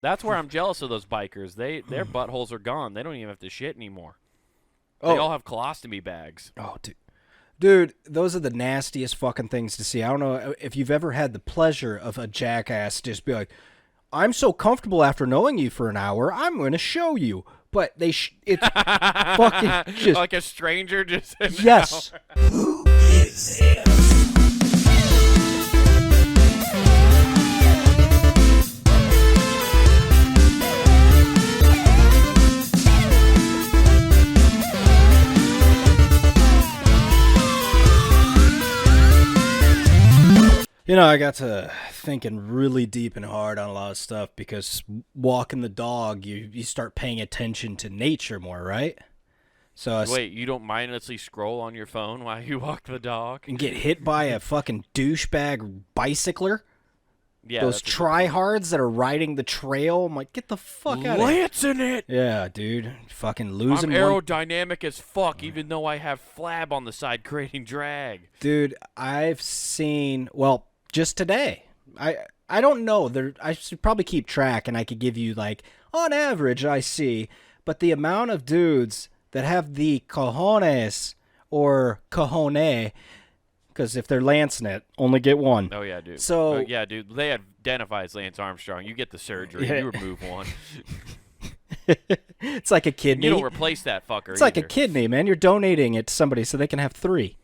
That's where I'm jealous of those bikers. Their buttholes are gone. They don't even have to shit anymore. They Oh, all have colostomy bags. oh, dude, those are the nastiest fucking things to see. I don't know if you've ever had the pleasure of a jackass just be like, "I'm so comfortable after knowing you for an hour, I'm going to show you." But it's fucking just Like a stranger just in the yes. You know, I got to thinking really deep and hard on a lot of stuff because walking the dog, you start paying attention to nature more, right? So Wait, you don't mindlessly scroll on your phone while you walk the dog? and get hit by a fucking douchebag bicycler. Yeah, Those that's a good point. tryhards that are riding the trail. I'm like, get the fuck out of here. Lancing it. Yeah, dude. Fucking I'm losing one. aerodynamic as fuck, even though I have flab on the side creating drag. Dude, I've seen, well, just today. I don't know. I should probably keep track and I could give you like, on average, I see. But the amount of dudes that have the cojones or cojone, because if they're lancing it, only get one. Oh yeah, dude. So yeah, dude. They identify as Lance Armstrong. You get the surgery. Yeah. You remove one. it's like a kidney. You don't replace that fucker. It's like a either. kidney, man. You're donating it to somebody so they can have 3.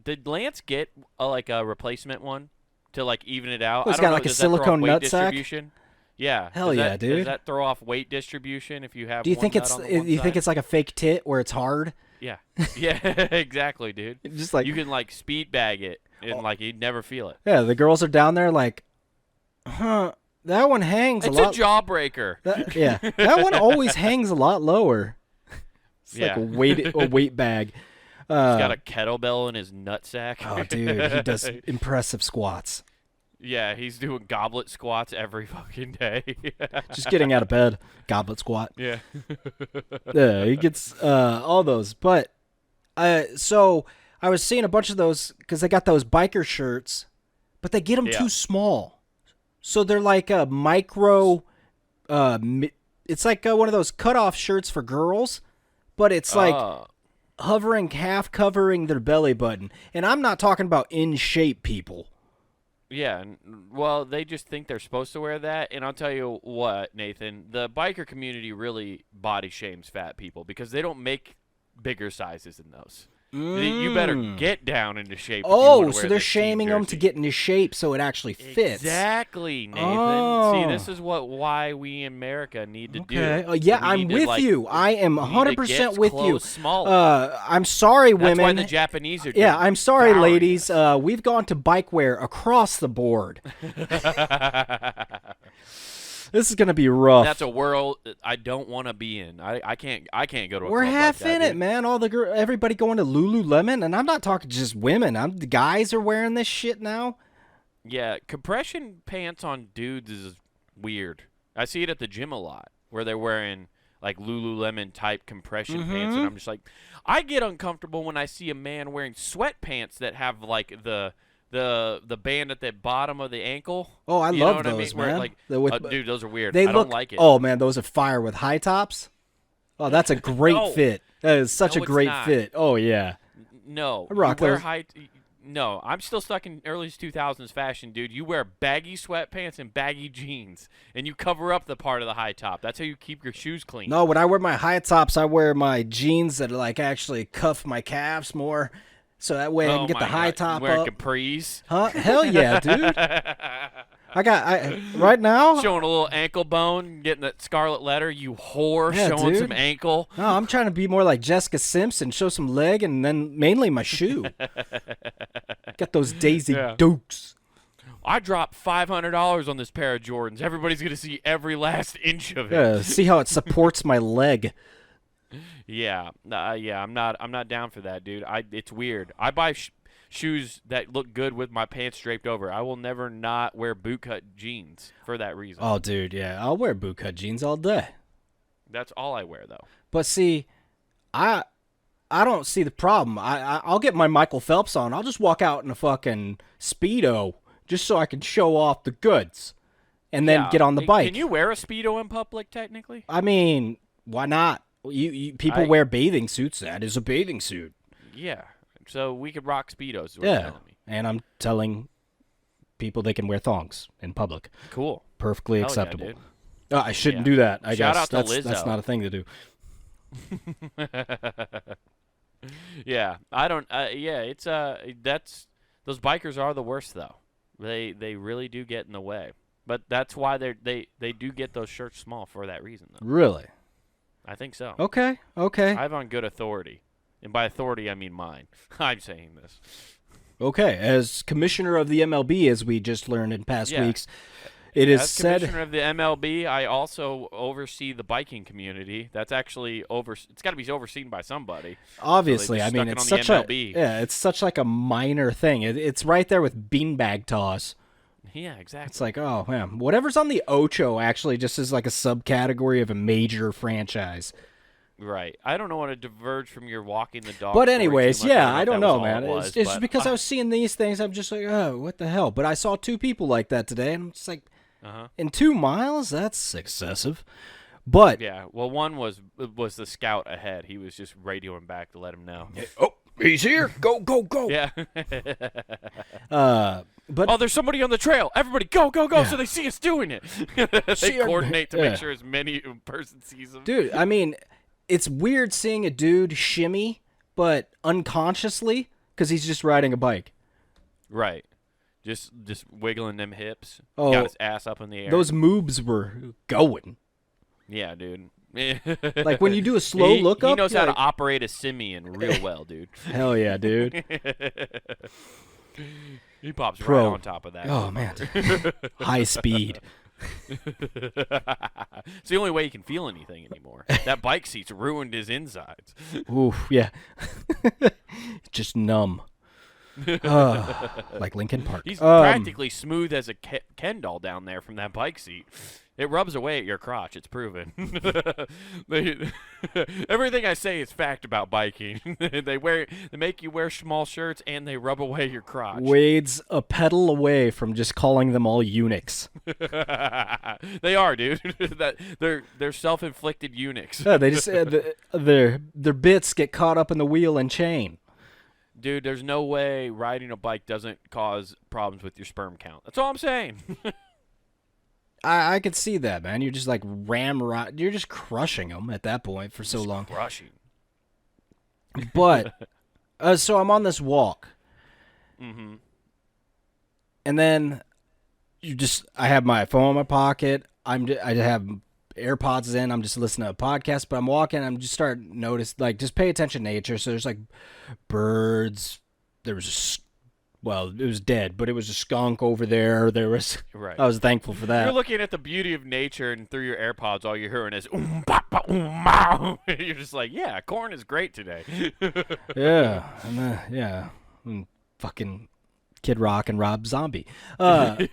Did Lance get like a replacement one to like even it out? Oh, he's I don't got know. like a Does that throw off silicone weight nut sack? distribution? Yeah. Hell Does yeah, that, dude. Does that throw off weight distribution if you have? Do you one think nut it's on the one you think side? it's like a fake tit where it's hard? Yeah. Yeah. Exactly, dude. Just like You can like speed bag it and like you'd never feel it. yeah, the girls are down there like, huh? That one hangs It's a lot. jawbreaker. Yeah, that one always hangs a lot lower. It's like Yeah. a weight bag. He's got a kettlebell in his nutsack. Oh, dude, he does impressive squats. Yeah, he's doing goblet squats every fucking day. Just getting out of bed, goblet squat. Yeah. Yeah, he gets all those. But so I was seeing a bunch of those because they got those biker shirts, but they get them Yeah. too small. So they're like a micro. It's like one of those cutoff shirts for girls, but it's like hovering, half covering their belly button. And I'm not talking about in shape people. Yeah, well, they just think they're supposed to wear that, and I'll tell you what, Nathan, the biker community really body shames fat people because they don't make bigger sizes than those. You better get down into shape. if you wanna Oh, wear so they're this team shaming them to jersey. get into shape so it actually fits. Exactly, Nathan. Oh. See, this is why we in America need to do. Okay. Yeah, We I'm need to, with like, you. I am we need to 100% get with you. clothes smaller. I'm sorry, That's women. why the Japanese are Yeah, I'm sorry, devouring ladies. us. We've gone to bike wear across the board. This is gonna be rough. That's a world I don't want to be in. I can't go to a We're club half like that, in it, dude. man. All the everybody going to Lululemon, and I'm not talking just women. The guys are wearing this shit now. Yeah, compression pants on dudes is weird. I see it at the gym a lot where they're wearing like Lululemon type compression pants, and I'm just like, I get uncomfortable when I see a man wearing sweatpants that have like the band at the bottom of the ankle. Oh, I You know love what I those, mean? Where, man. like, dude, those are weird. They I look. don't like it. Oh man, those are fire with high tops. Oh, that's a great No. fit. That is such No, a it's great not. fit. Oh yeah. No, I rock you wear those. No, I'm still stuck in early 2000s fashion, dude. You wear baggy sweatpants and baggy jeans, and you cover up the part of the high top. That's how you keep your shoes clean. No, when I wear my high tops, I wear my jeans that like actually cuff my calves more, so that way I can get the high top Wearing up. capris, Huh? Hell yeah, dude. I right now. showing a little ankle bone, getting that scarlet letter. You whore, Yeah, showing dude. some ankle. No, I'm trying to be more like Jessica Simpson, show some leg, and then mainly my shoe. Got those Daisy Yeah. Dukes. I dropped $500 on this pair of Jordans. Everybody's gonna see every last inch of it. Yeah, see how it supports my leg. Yeah, yeah. I'm not down for that, dude. It's weird. I buy shoes that look good with my pants draped over. I will never not wear bootcut jeans for that reason. Oh, dude, yeah, I'll wear bootcut jeans all day. That's all I wear, though. But see, I don't see the problem. I'll get my Michael Phelps on. I'll just walk out in a fucking Speedo just so I can show off the goods. and then get on the bike. Can you wear a Speedo in public, technically? I mean, why not? People wear bathing suits. That is a bathing suit. Yeah. So we could rock Speedos, is what you're telling me. And I'm telling people they can wear thongs in public. Cool. Perfectly Hell acceptable. Yeah, dude. I shouldn't do that. I Shout guess out to Lizzo. that's not a thing to do. Yeah, I don't. Yeah, it's that's those bikers are the worst though. They really do get in the way. But that's why they do get those shirts small for that reason though. Really? I think so. Okay. I have on good authority, and by authority I mean mine. I'm saying this. Okay, as commissioner of the MLB, as we just learned in past weeks, it is said. As commissioner of the MLB, I also oversee the biking community. That's actually it's got to be overseen by somebody. Obviously, so I mean it's such it's such like a minor thing. It's right there with beanbag toss. Yeah, exactly. It's like, oh man, whatever's on the Ocho actually just is like a subcategory of a major franchise. Right. I don't want to diverge from your walking the dog. But anyways, yeah, I don't know, man. It's just because I was seeing these things, I'm just like, oh, what the hell? But I saw two people like that today, and I'm just like, in 2 miles, that's excessive. But yeah, well, one was the scout ahead. He was just radioing back to let him know. Oh, he's here! Go, go, go! Yeah. But there's somebody on the trail. Everybody, go, go, go! Yeah. So they see us doing it. They coordinate to make sure as many person sees them. Dude, I mean. It's weird seeing a dude shimmy, but unconsciously, because he's just riding a bike. Right. Just wiggling them hips. Oh, got his ass up in the air. Those moves were going. Yeah, dude. Like when you do a slow look up. He knows how to operate a simian real well, dude. Hell yeah, dude. He pops right on top of that. Oh, man. High speed. It's the only way he can feel anything anymore. That bike seat's ruined his insides. Oof, yeah. Just numb. Like Linkin Park. He's practically smooth as a Ken doll down there from that bike seat. It rubs away at your crotch. It's proven. Everything I say is fact about biking. They make you wear small shirts, and they rub away your crotch. Wade's a pedal away from just calling them all eunuchs. They are, dude. They're self-inflicted eunuchs. Yeah, they just their bits get caught up in the wheel and chain. Dude, there's no way riding a bike doesn't cause problems with your sperm count. That's all I'm saying. I could see that, man. You're just like you're just crushing them at that point for so long. Crushing. But so I'm on this walk, and then I have my phone in my pocket. I have AirPods in. I'm just listening to a podcast, but I'm walking. I'm just starting to notice, like, just pay attention to nature. So there's like birds. There was it was dead, but it was a skunk over there. There was. Right. I was thankful for that. You're looking at the beauty of nature, and through your AirPods, all you're hearing is "Mow." You're just like, yeah, corn is great today. Yeah, and fucking Kid Rock and Rob Zombie, and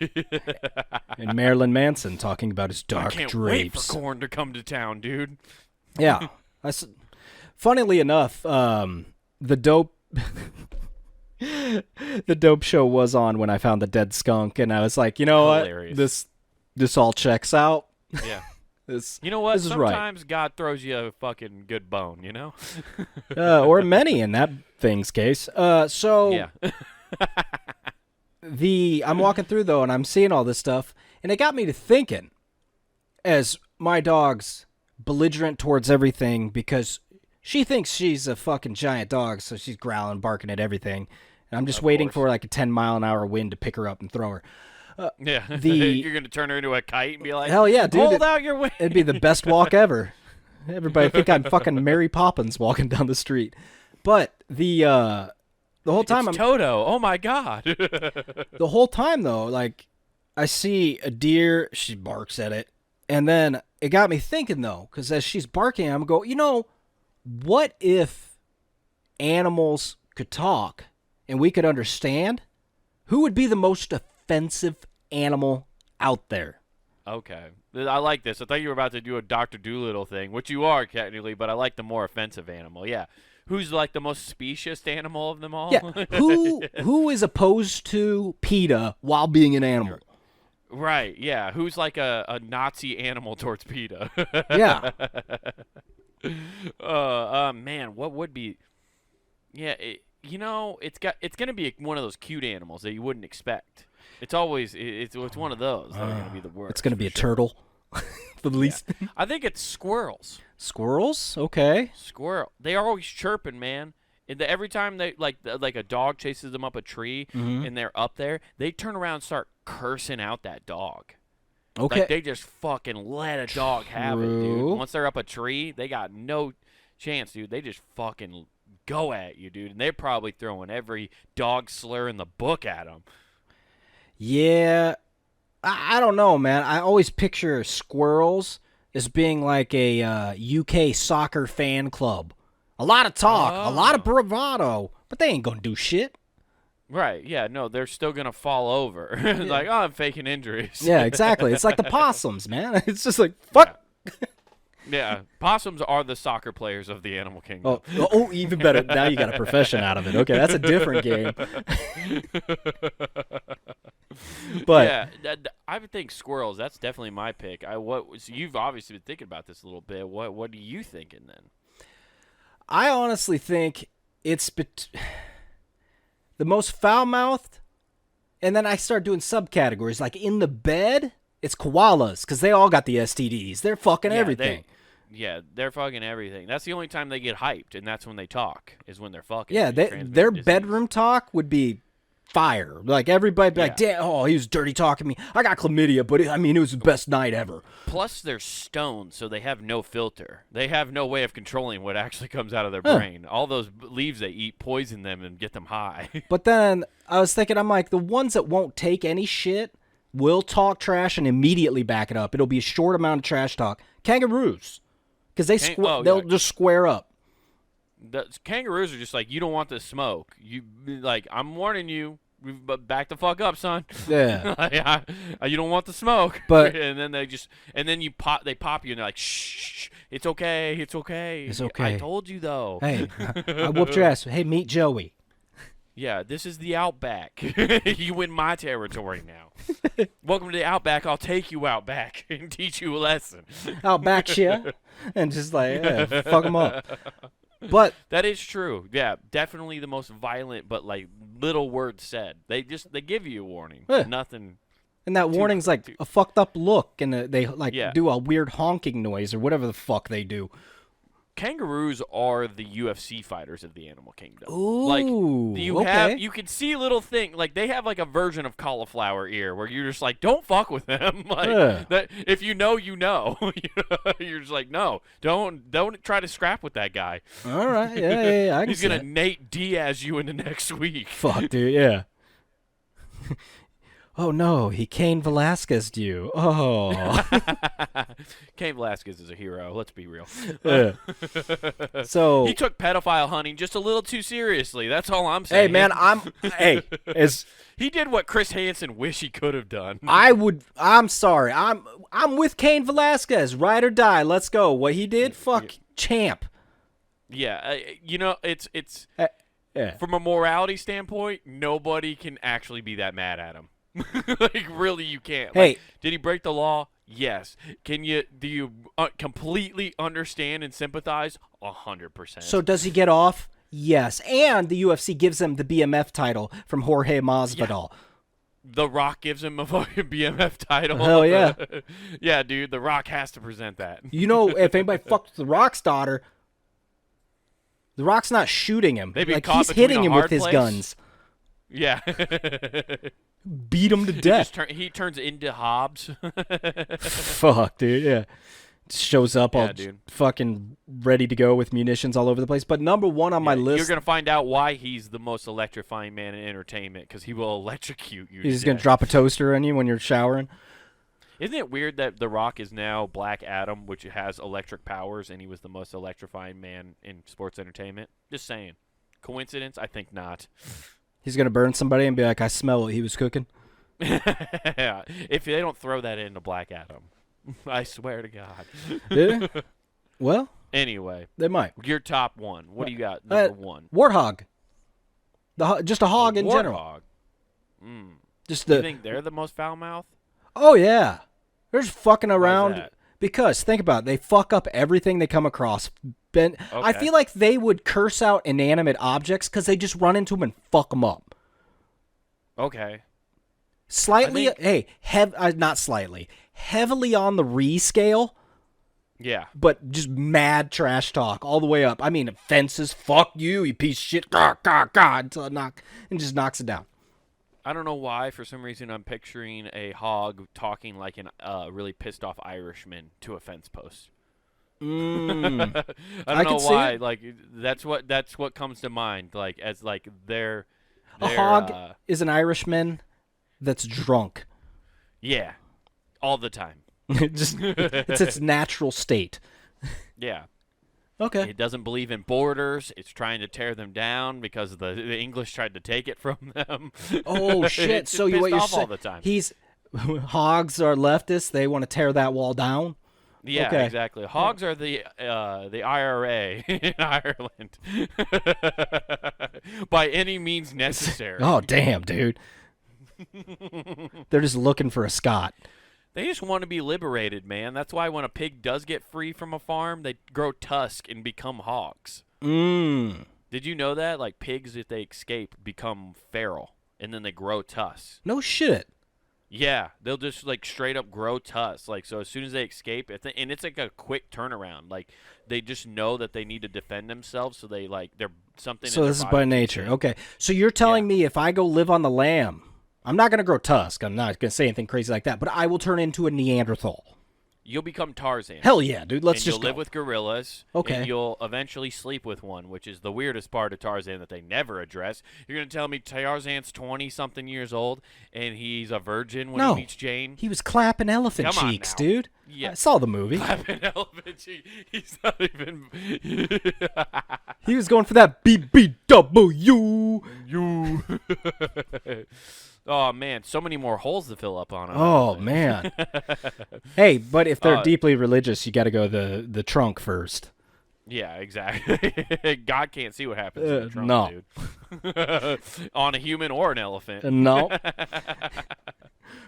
Marilyn Manson talking about his dark drapes. I can't wait for corn to come to town, dude. Yeah, funnily enough, the dope. The dope show was on when I found the dead skunk, and I was like, you know Hilarious. What? This all checks out. Yeah. You know what? This Sometimes is right. God throws you a fucking good bone, you know? Or many in that thing's case. Yeah. I'm walking through, though, and I'm seeing all this stuff, and it got me to thinking, as my dog's belligerent towards everything because she thinks she's a fucking giant dog, so she's growling, barking at everything. And I'm just waiting for like a 10-mile-an-hour wind to pick her up and throw her. Yeah. You're going to turn her into a kite and be like, hell yeah, dude. Hold out your wing. It'd be the best walk ever. Everybody think I'm fucking Mary Poppins walking down the street. But the whole time it's Toto. Oh my God. The whole time though, like I see a deer, she barks at it. And then it got me thinking though, because as she's barking, I'm going, you know, what if animals could talk and we could understand? Who would be the most offensive animal out there? Okay. I like this. I thought you were about to do a Dr. Doolittle thing, which you are technically, but I like the more offensive animal. Yeah. Who's like the most specious animal of them all? Yeah. Who is opposed to PETA while being an animal? Right, yeah. Who's like a Nazi animal towards PETA? Yeah. Man, what would be? Yeah, it's gonna be one of those cute animals that you wouldn't expect. It's always it's one of those that are gonna be the worst. It's gonna be a for sure. turtle. The least. I think it's squirrels. Squirrels? Okay. Squirrel. They are always chirping, man. And every time they like a dog chases them up a tree and they're up there, they turn around and start cursing out that dog. Okay. Like they just fucking let a dog have it, dude. True. Once they're up a tree, they got no chance, dude. They just fucking go at you, dude. And they're probably throwing every dog slur in the book at them. Yeah. I don't know, man. I always picture squirrels as being like a UK soccer fan club. A lot of talk, a lot of bravado, but they ain't gonna do shit. Right, yeah, no, they're still going to fall over. Like, oh, I'm faking injuries. Yeah, exactly. It's like the possums, man. It's just like, fuck. Yeah, possums are the soccer players of the animal kingdom. Oh, even better. Now you got a profession out of it. Okay, that's a different game. But yeah, I would think squirrels. That's definitely my pick. So you've obviously been thinking about this a little bit. What are you thinking then? I honestly think it's the most foul-mouthed, and then I start doing subcategories. Like in the bed, it's koalas because they all got the STDs. They're fucking everything. They're fucking everything. That's the only time they get hyped, and that's when they talk, is when they're fucking. Yeah, their bedroom talk would be fire. Like everybody be like, damn, oh, he was dirty talking to me. I got chlamydia, but it was the best night ever. Plus, they're stoned, so they have no filter. They have no way of controlling what actually comes out of their brain. All those leaves they eat poison them and get them high. But then I was thinking, I'm like, the ones that won't take any shit will talk trash and immediately back it up. It'll be a short amount of trash talk. Kangaroos, because they'll just square up. The kangaroos are just like, you don't want the smoke. I'm warning you. Back the fuck up, son. Yeah. You don't want the smoke. But and then they pop you and they're like, shh, it's okay. It's okay. I told you though. Hey, I whooped your ass. Hey, meet Joey. Yeah, this is the Outback. You in my territory now. Welcome to the Outback. I'll take you out back and teach you a lesson. Outback shit. And just like, fuck them up. But that is true. Yeah, definitely the most violent, but like little words said. They give you a warning. Nothing. And that warning's like a fucked up look, and they do a weird honking noise or whatever the fuck they do. Kangaroos are the UFC fighters of the animal kingdom. Ooh, like you can see little thing like they have like a version of cauliflower ear where you're just like, don't fuck with them. Like that, if you know, you know. You're just like, no, don't try to scrap with that guy. All right, yeah, I can He's gonna Nate Diaz you into next week. Fuck, dude, yeah. Oh no, he Cain Velasquez'd you. Oh. Cain Velasquez is a hero. Let's be real. So he took pedophile hunting just a little too seriously. That's all I'm saying. Hey man, he did what Chris Hansen wish he could have done. I'm sorry. I'm with Cain Velasquez. Ride or die. Let's go. What he did, champ. Yeah, it's from a morality standpoint, nobody can actually be that mad at him. Like really, you can't. Hey, did he break the law? Yes. Do you completely understand and sympathize? 100%. So does he get off? Yes. And the UFC gives him the BMF title from Jorge Masvidal. Yeah. The Rock gives him a fucking BMF title. Hell yeah. Yeah, dude. The Rock has to present that. You know, if anybody fucked The Rock's daughter, The Rock's not shooting him. He's hitting him with his guns. Yeah. Beat him to death. He turns into Hobbs. Fuck, dude. Yeah. Shows up all fucking ready to go with munitions all over the place. But number one on my list. You're going to find out why he's the most electrifying man in entertainment, because he will electrocute you. He's going to drop a toaster on you when you're showering. Isn't it weird that The Rock is now Black Adam, which has electric powers, and he was the most electrifying man in sports entertainment? Just saying. Coincidence? I think not. He's going to burn somebody and be like, I smell what he was cooking. If they don't throw that into Black Adam, I swear to God. Yeah. Well. Anyway. They might. Your top one. What do you got, number one? Warthog. Just a hog in general. Warthog. Just you think they're the most foul-mouthed? Oh yeah, they're just fucking Why's around that? because think about it, they fuck up everything they come across. I Okay. feel like they would curse out inanimate objects because they just run into them and fuck them up. Okay. Slightly, think- hey, not slightly, heavily on the scale, Yeah. but just mad trash talk all the way up. I mean, fences, fuck you, you piece of shit, gah, gah, gah, until and just knocks it down. I don't know why. For some reason, I'm picturing a hog talking like a really pissed off Irishman to a fence post. I don't I know can see why. it. Like that's what comes to mind. Like as like A their hog is an Irishman that's drunk. yeah, all the time. It's its natural state. Yeah. Okay. It doesn't believe in borders. It's trying to tear them down because the English tried to take it from them. Oh shit! It's So just what you're pissed off all saying? the time. Hogs are leftists. They want to tear that wall down. Yeah, Okay. exactly. Hogs are the IRA in Ireland by any means necessary. Oh damn, dude! They're just looking for a Scot. They just want to be liberated, man. That's why when a pig does get free from a farm, they grow tusk and become hogs. Did you know that? Like pigs, if they escape, become feral, and then they grow tusks. No shit. Yeah, they'll just like straight up grow tusks. Like so, as soon as they escape, and it's like a quick turnaround. Like they just know that they need to defend themselves, so they're something. So in this their is body by nature. kicks in. Okay. So you're telling me if I go live on the lam, I'm not gonna grow tusk. I'm not gonna say anything crazy like that. But I will turn into a Neanderthal. You'll become Tarzan. Hell yeah, dude. Let's and just you'll live go. with gorillas. Okay. And you'll eventually sleep with one, which is the weirdest part of Tarzan that they never address. You're gonna tell me Tarzan's 20-something years old and he's a virgin when No. he meets Jane? He was clapping elephant Come on cheeks, now. dude. Yeah. I saw the movie. Clapping elephant cheek. He's not even. He was going for that BBW. You. Oh man, so many more holes to fill up on. Oh elephant. man. Hey, but if they're Uh, deeply religious, you got to go the trunk first. Yeah, exactly. God can't see what happens in the trunk, no. dude. On a human or an elephant. No.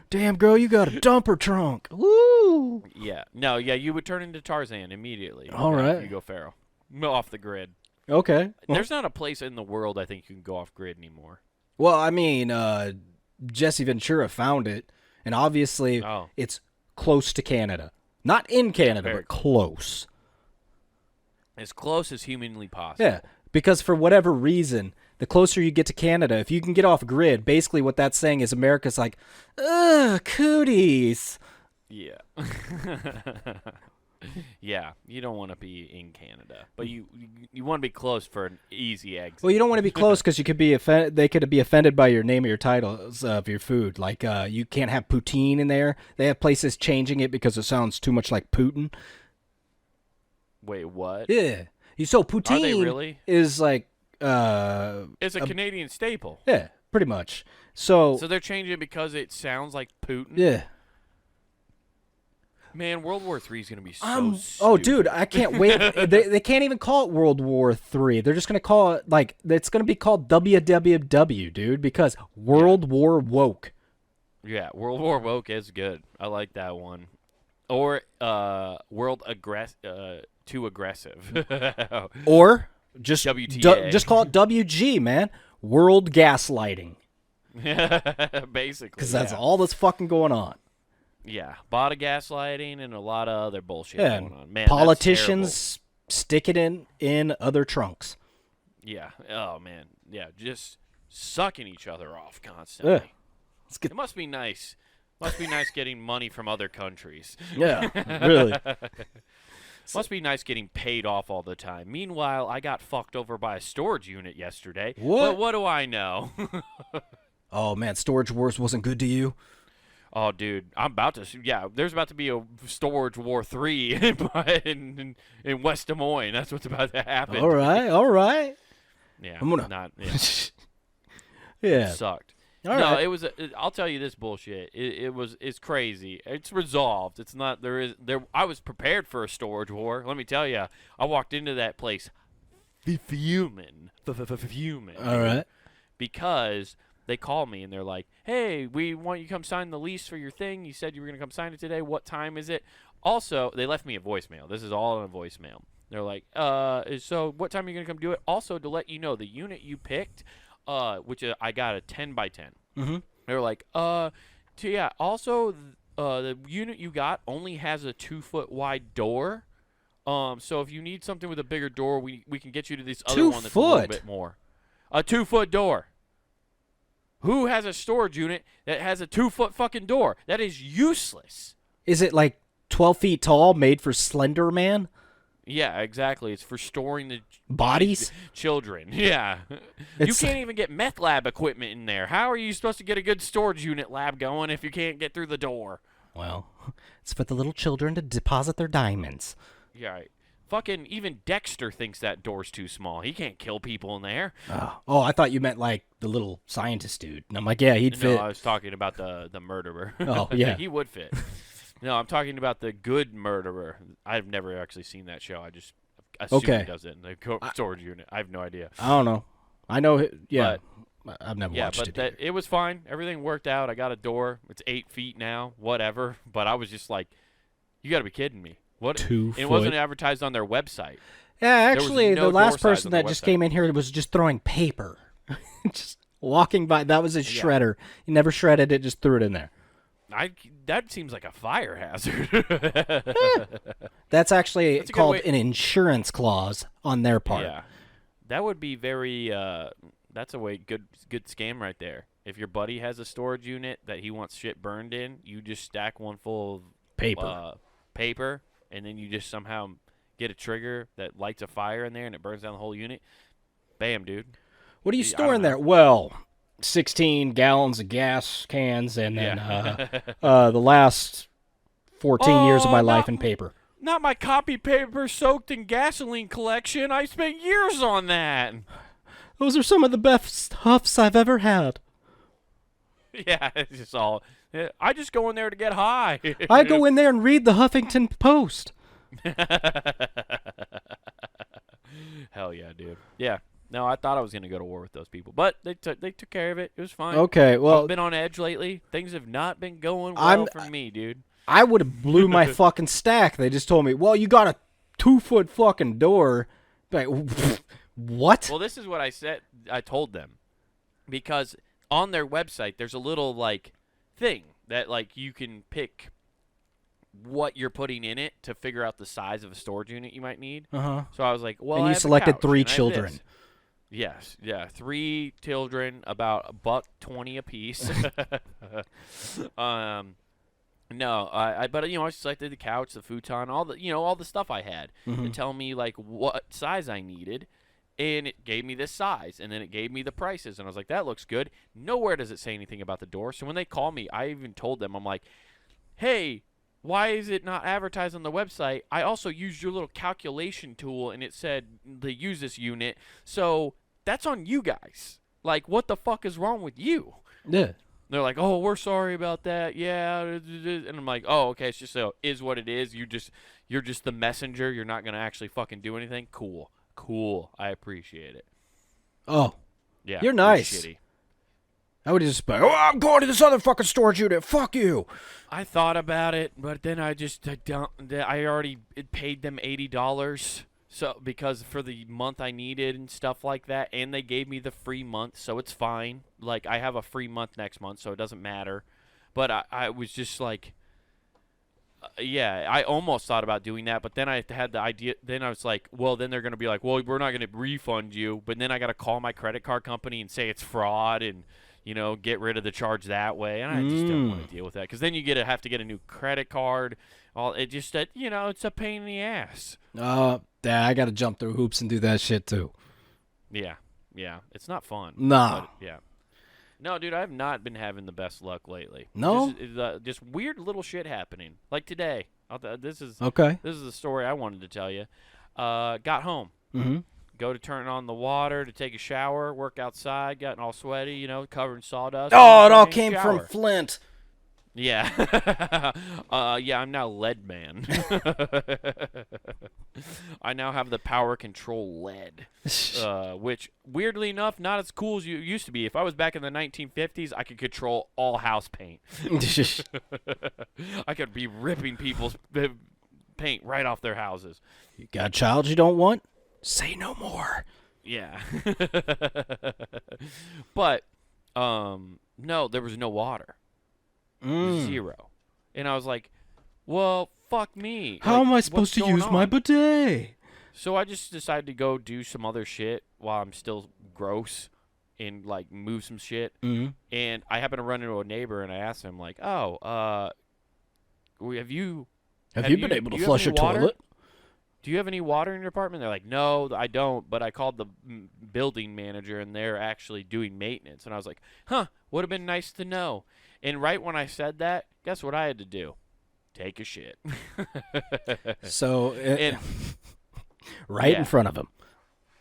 Damn, girl, you got a dumper trunk. Woo. Yeah. No, yeah, you would turn into Tarzan immediately. All if right. You go feral. No, off the grid. Okay. There's not a place in the world I think you can go off grid anymore. Well, I mean, Jesse Ventura found it, and obviously Oh. it's close to Canada. Not in Canada, Very but close. As close as humanly possible. Yeah, because for whatever reason, the closer you get to Canada, if you can get off grid, basically what that's saying is America's like, ugh, cooties. Yeah. Yeah, you don't want to be in Canada, but you want to be close for an easy exit. Well, you don't want to be close because you could be they could be offended by your name or your titles of your food. Like, you can't have poutine in there. They have places changing it because it sounds too much like Putin. Wait, what? Yeah. So poutine Are they really? is like, It's a Canadian staple. yeah, pretty much. So So they're changing it because it sounds like Putin? yeah. Man, World War III is going to be so stupid. Oh, dude, I can't wait. they can't even call it World War III. They're just going to call it, like, it's going to be called WWW, dude, because World War Woke. Yeah, World War Woke is good. I like that one. Or World Too Aggressive. Or just, WTA. just call it WG, man. World Gaslighting. Basically. Because that's yeah. all that's fucking going on. Yeah, a lot of gaslighting and a lot of other bullshit Yeah, going on. Man, politicians stick it in other trunks. yeah. Oh man. Yeah, just sucking each other off constantly. Let's get, It must be nice. Must be nice getting money from other countries. yeah, really. Must be nice getting paid off all the time. Meanwhile, I got fucked over by a storage unit yesterday. What? But what do I know? Oh, man, Storage Wars wasn't good to you? Oh, dude, I'm about to. Yeah, there's about to be a Storage War 3 in West Des Moines. That's what's about to happen. All right. Yeah, I'm gonna- not. Yeah, Yeah. it sucked. All no, right. it was. I'll tell you this bullshit. It's crazy. It's resolved. It's not. I was prepared for a storage war. Let me tell you. I walked into that place fuming. Fuming. All right. Because they call me and they're like, "Hey, we want you to come sign the lease for your thing. You said you were gonna come sign it today. What time is it?" Also, they left me a voicemail. This is all in a voicemail. They're like, so what time are you gonna come do it? Also, to let you know, the unit you picked, which I got a 10 by 10. Mm-hmm. They were like, yeah. Also, the unit you got only has a 2-foot wide door. So if you need something with a bigger door, we can get you to this other one that's a little bit more. A 2-foot door. Who has a storage unit that has a 2-foot fucking door? That is useless. Is it like 12 feet tall, made for Slender Man? Yeah, exactly. It's for storing the Bodies? Children. Yeah. You can't even get meth lab equipment in there. How are you supposed to get a good storage unit lab going if you can't get through the door? Well, it's for the little children to deposit their diamonds. Yeah, right. Fucking even Dexter thinks that door's too small. He can't kill people in there. Oh, I thought you meant like the little scientist dude. And I'm like, yeah, he'd fit. No, I was talking about the murderer. Oh, yeah. He would fit. No, I'm talking about the good murderer. I've never actually seen that show. I just assume he does it in the storage unit. I have no idea. I don't know. I know, yeah. But, I've never watched it. Yeah, but it was fine. Everything worked out. I got a door. It's 8 feet now, whatever. But I was just like, you got to be kidding me. What? 2 foot. It wasn't advertised on their website. Yeah, actually, no the last door size person on the that just website. came in here was just throwing paper. Just walking by. That was his shredder. He never shredded it, just threw it in there. That seems like a fire hazard. That's actually That's a good called way- an insurance clause on their part. Yeah, that would be very. That's a good scam right there. If your buddy has a storage unit that he wants shit burned in, you just stack one full of paper, and then you just somehow get a trigger that lights a fire in there, and it burns down the whole unit. Bam, dude. What are you I don't storing there? Well, 16 gallons of gas cans, and then the last 14 years of my life in paper. Not my copy paper soaked in gasoline collection. I spent years on that. Those are some of the best huffs I've ever had. Yeah, it's just all. I just go in there to get high. I go in there and read the Huffington Post. Hell yeah, dude. Yeah. No, I thought I was gonna go to war with those people, but they took care of it. It was fine. Okay, well, I've been on edge lately. Things have not been going well for me, dude. I would have blew my fucking stack. They just told me, well, you got a 2-foot fucking door. Like, what? Well, this is what I said. I told them because on their website there's a little like thing that like you can pick what you're putting in it to figure out the size of a storage unit you might need. Uh-huh. So I was like, well, And I you have a selected couch, 3 and I have children. this. Yes, yeah, 3 children, about $1.20 a piece. No, but I selected the couch, the futon, all the stuff I had to tell me like what size I needed, and it gave me this size, and then it gave me the prices, and I was like, that looks good. Nowhere does it say anything about the door. So when they call me, I even told them, I'm like, hey, why is it not advertised on the website? I also used your little calculation tool, and it said to use this unit. So that's on you guys. Like, what the fuck is wrong with you? Yeah. They're like, oh, we're sorry about that. Yeah. And I'm like, oh, okay. It's just is what it is. You're just the messenger. You're not going to actually fucking do anything. Cool. I appreciate it. Oh. Yeah. You're nice. Shitty. I would just be, I'm going to this other fucking storage unit. Fuck you. I thought about it, but then I already paid them $80. So because for the month I needed and stuff like that, and they gave me the free month, so it's fine. Like I have a free month next month, so it doesn't matter. But I was just like, yeah, I almost thought about doing that, but then I had the idea. Then I was like, well, then they're gonna be like, well, we're not gonna refund you. But then I gotta call my credit card company and say it's fraud and get rid of the charge that way. And I just don't want to deal with that because then you have to get a new credit card. It's a pain in the ass. Yeah, I got to jump through hoops and do that shit too. Yeah, it's not fun. Nah. But, yeah. No, dude, I have not been having the best luck lately. No? Just weird little shit happening. Like today. This is Okay. This is the story I wanted to tell you. Got home. Mm-hmm. Go to turn on the water to take a shower, work outside, gotten all sweaty, covered in sawdust. Oh, it all came from Flint. Yeah. Yeah, I'm now lead man. I now have the power control lead, which, weirdly enough, not as cool as you used to be. If I was back in the 1950s, I could control all house paint. I could be ripping people's paint right off their houses. You got a child you don't want? Say no more. Yeah. But, no, there was no water. Zero. And I was like, well, fuck me. How am I supposed to use my bidet? So I just decided to go do some other shit while I'm still gross and, like, move some shit. Mm-hmm. And I happened to run into a neighbor, and I asked him, like, oh, have you been able to flush a toilet? Do you have any water in your apartment? They're like, no, I don't, but I called the building manager, and they're actually doing maintenance. And I was like, huh, would have been nice to know. And right when I said that, guess what I had to do? Take a shit. So, and, right in front of him.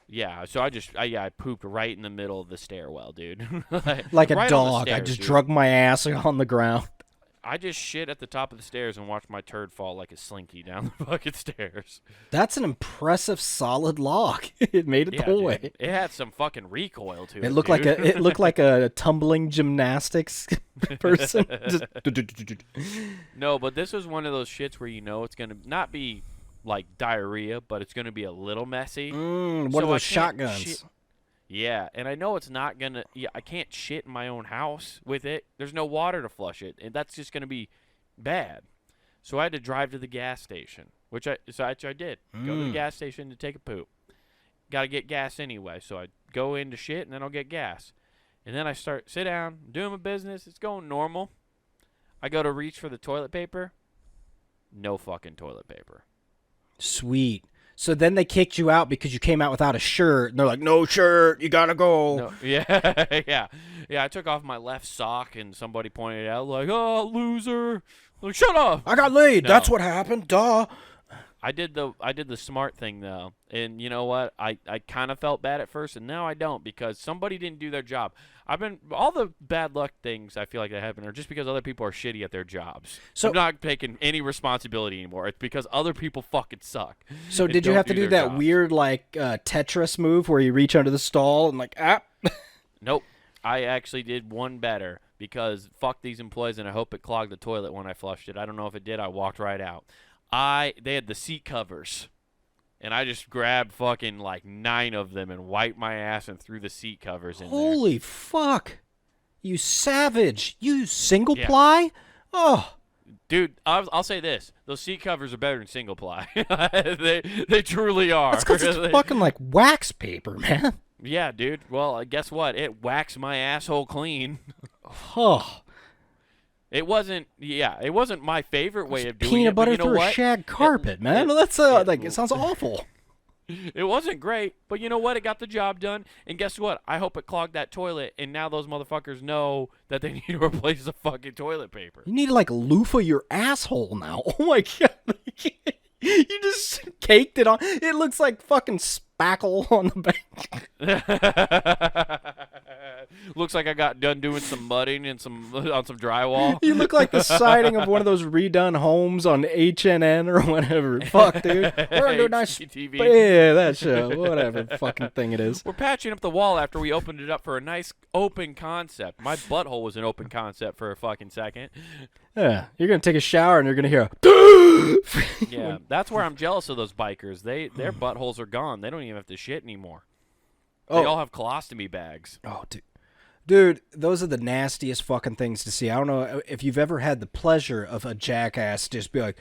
Yeah, so I pooped right in the middle of the stairwell, dude. Like a right dog. stairs, I just dude. drug my ass on the ground. I just shit at the top of the stairs and watched my turd fall like a slinky down the fucking stairs. That's an impressive, solid log. It made it the whole way. It had some fucking recoil to it. It looked like a tumbling gymnastics person. No, but this was one of those shits where you know it's gonna not be like diarrhea, but it's gonna be a little messy. One of those shotguns. Yeah, and I know it's not gonna. Yeah, I can't shit in my own house with it. There's no water to flush it, and that's just gonna be bad. So I had to drive to the gas station, which I did. Go to the gas station to take a poop. Got to get gas anyway, so I go into shit and then I'll get gas, and then I sit down, doing my business. It's going normal. I go to reach for the toilet paper. No fucking toilet paper. Sweet. So then they kicked you out because you came out without a shirt, and they're like, "No shirt, you gotta go." No, yeah. I took off my left sock, and somebody pointed out, like, "Oh, loser!" Like, shut up. I got laid. No. That's what happened. Duh. I did the smart thing though, and you know what? I kind of felt bad at first, and now I don't because somebody didn't do their job. All the bad luck things I feel like that happen are just because other people are shitty at their jobs. So I'm not taking any responsibility anymore. It's because other people fucking suck. So did you have to do that weird like Tetris move where you reach under the stall and like Nope. I actually did one better because fuck these employees, and I hope it clogged the toilet when I flushed it. I don't know if it did. I walked right out. They had the seat covers, and I just grabbed fucking like 9 of them and wiped my ass and threw the seat covers in there. Holy fuck. You savage. You single ply? Oh. Dude, I'll say this. Those seat covers are better than single ply. they truly are. That's because it's fucking like wax paper, man. Yeah, dude. Well, guess what? It waxed my asshole clean. Oh. It wasn't my favorite way of doing it. Peanut butter you know through what? a shag carpet, man. That's it sounds awful. It wasn't great, but you know what? It got the job done. And guess what? I hope it clogged that toilet, and now those motherfuckers know that they need to replace the fucking toilet paper. You need to like loofah your asshole now. Oh my god. You just caked it on. It looks like fucking spackle on the bank. Looks like I got done doing some mudding and on some drywall. You look like the siding of one of those redone homes on HNN or whatever. Fuck, dude. We're gonna do a nice TV. Yeah, that show. Whatever fucking thing it is. We're patching up the wall after we opened it up for a nice open concept. My butthole was an open concept for a fucking second. Yeah, you're gonna take a shower and you're gonna hear. Yeah, that's where I'm jealous of those bikers. Their buttholes are gone. They don't even have to shit anymore. They all have colostomy bags. Oh, dude, those are the nastiest fucking things to see. I don't know if you've ever had the pleasure of a jackass just be like,